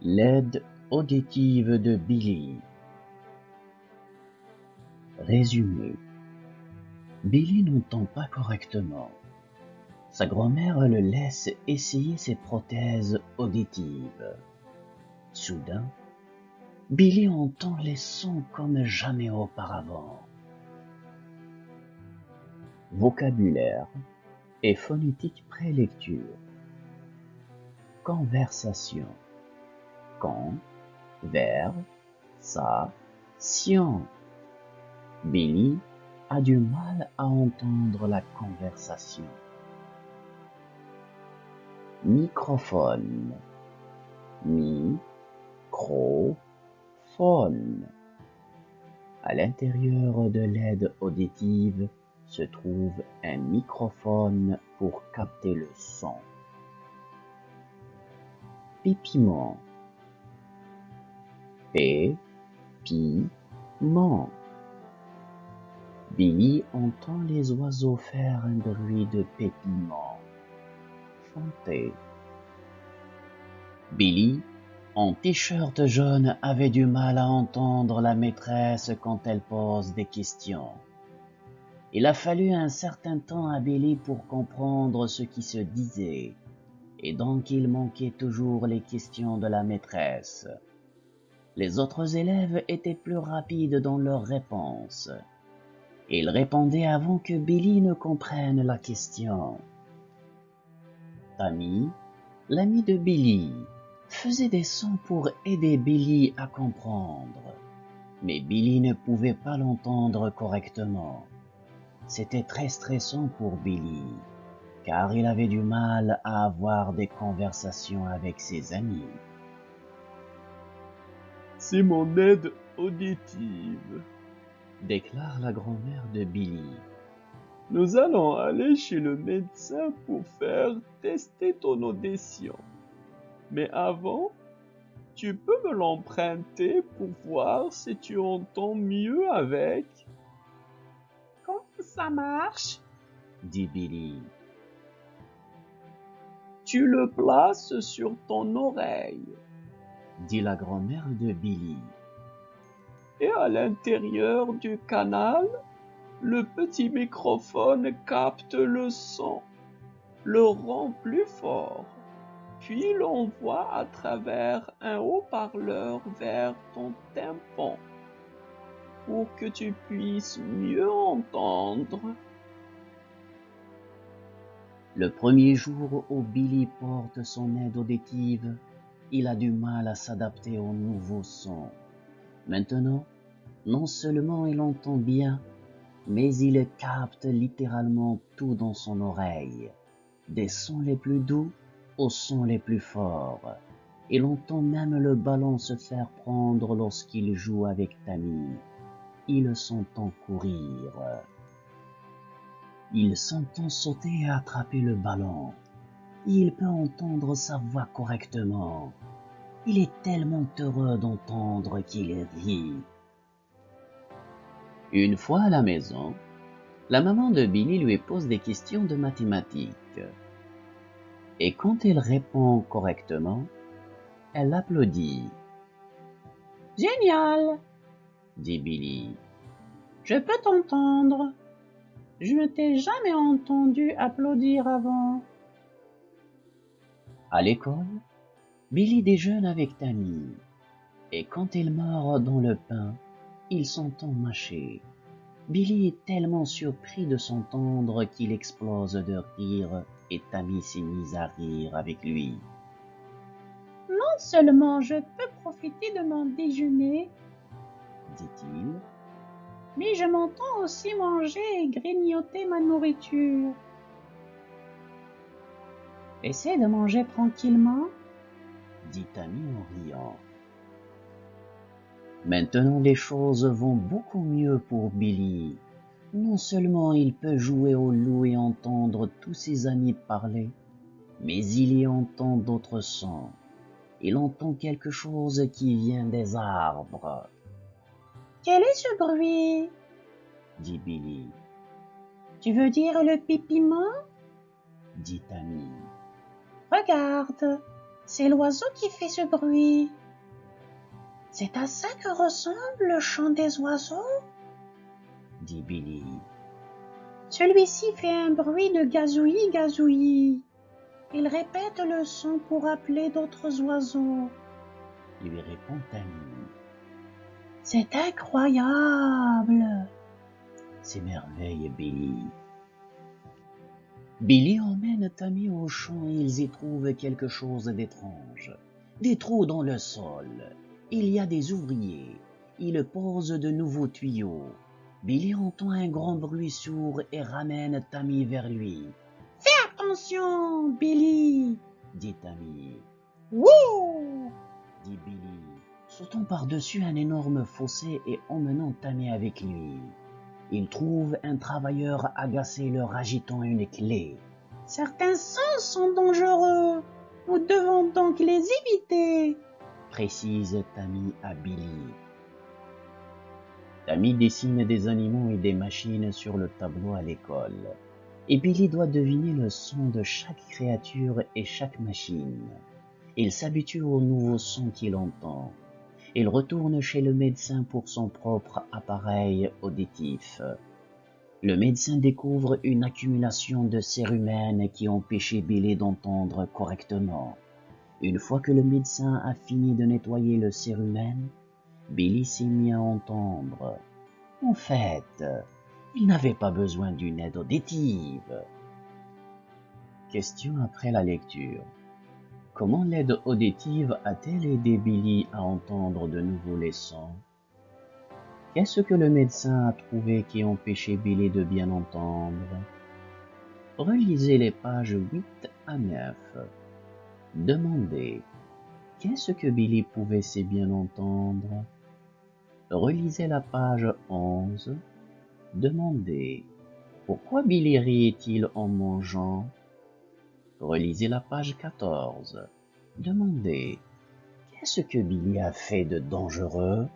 L'aide auditive de Billy. Résumé. Billy n'entend pas correctement. Sa grand-mère le laisse essayer ses prothèses auditives. Soudain, Billy entend les sons comme jamais auparavant. Vocabulaire et phonétique prélecture. Conversation. Conversation. Billy a du mal à entendre la conversation. Microphone. Microphone. À l'intérieur de l'aide auditive se trouve un microphone pour capter le son. Pipiment. Piment. Billy entend les oiseaux faire un bruit de pépiement. Chanter. Billy, en t-shirt jaune, avait du mal à entendre la maîtresse quand elle pose des questions. Il a fallu un certain temps à Billy pour comprendre ce qui se disait, et donc il manquait toujours les questions de la maîtresse. Les autres élèves étaient plus rapides dans leurs réponses. Ils répondaient avant que Billy ne comprenne la question. Tammy, l'ami de Billy, faisait des sons pour aider Billy à comprendre. Mais Billy ne pouvait pas l'entendre correctement. C'était très stressant pour Billy, car il avait du mal à avoir des conversations avec ses amis. C'est mon aide auditive, déclare la grand-mère de Billy. Nous allons aller chez le médecin pour faire tester ton audition. Mais avant, tu peux me l'emprunter pour voir si tu entends mieux avec. Comment ça marche? dit Billy. Tu le places sur ton oreille, dit la grand-mère de Billy. Et à l'intérieur du canal, le petit microphone capte le son, le rend plus fort, puis l'envoie à travers un haut-parleur vers ton tympan pour que tu puisses mieux entendre. Le premier jour où Billy porte son aide auditive, il a du mal à s'adapter aux nouveaux sons. Maintenant, non seulement il entend bien, mais il capte littéralement tout dans son oreille, des sons les plus doux aux sons les plus forts. Il entend même le ballon se faire prendre lorsqu'il joue avec Tammy. Il s'entend courir. Il s'entend sauter et attraper le ballon. Il peut entendre sa voix correctement. Il est tellement heureux d'entendre qu'il rit. Une fois à la maison, la maman de Billy lui pose des questions de mathématiques. Et quand il répond correctement, elle applaudit. Génial, dit Billy. Je peux t'entendre. Je ne t'ai jamais entendu applaudir avant. À l'école, Billy déjeune avec Tammy. Et quand il mord dans le pain, il s'entend mâcher. Billy est tellement surpris de s'entendre qu'il explose de rire et Tammy s'est mise à rire avec lui. Non seulement je peux profiter de mon déjeuner, dit-il, mais je m'entends aussi manger et grignoter ma nourriture. Essaie de manger tranquillement, dit Tammy en riant. Maintenant les choses vont beaucoup mieux pour Billy. Non seulement il peut jouer au loup et entendre tous ses amis parler, mais il y entend d'autres sons. Il entend quelque chose qui vient des arbres. Quel est ce bruit? dit Billy. Tu veux dire le pipiment? dit Tammy. Regarde, C'est l'oiseau qui fait ce bruit. C'est à ça que ressemble le chant des oiseaux? dit Billy. Celui-ci fait un bruit de gazouillis, gazouillis. Il répète le son pour appeler d'autres oiseaux. Lui répond Tammy. C'est incroyable! S'émerveille Billy. Billy emmène Tammy au champ et ils y trouvent quelque chose d'étrange. Des trous dans le sol. Il y a des ouvriers. Ils posent de nouveaux tuyaux. Billy entend un grand bruit sourd et ramène Tammy vers lui. Attention, Billy! Dit Tammy. Wouh! Dit Billy, sautant par-dessus un énorme fossé et emmenant Tammy avec lui. Il trouve un travailleur agacé leur agitant une clé. Certains sons sont dangereux. Nous devons donc les éviter, précise Tammy à Billy. Tammy dessine des animaux et des machines sur le tableau à l'école. Et Billy doit deviner le son de chaque créature et chaque machine. Il s'habitue aux nouveaux sons qu'il entend. Il retourne chez le médecin pour son propre appareil auditif. Le médecin découvre une accumulation de cérumen qui empêchait Billy d'entendre correctement. Une fois que le médecin a fini de nettoyer le cérumen, Billy s'est mis à entendre. En fait, il n'avait pas besoin d'une aide auditive. Question après la lecture. Comment l'aide auditive a-t-elle aidé Billy à entendre de nouveau les sons? Qu'est-ce que le médecin a trouvé qui empêchait Billy de bien entendre? Relisez les pages 8 à 9. Demandez. Qu'est-ce que Billy pouvait si bien entendre? Relisez la page 11. Demandez. Pourquoi Billy riait-il en mangeant? Relisez la page 14. Demandez. Qu'est-ce que Billy a fait de dangereux?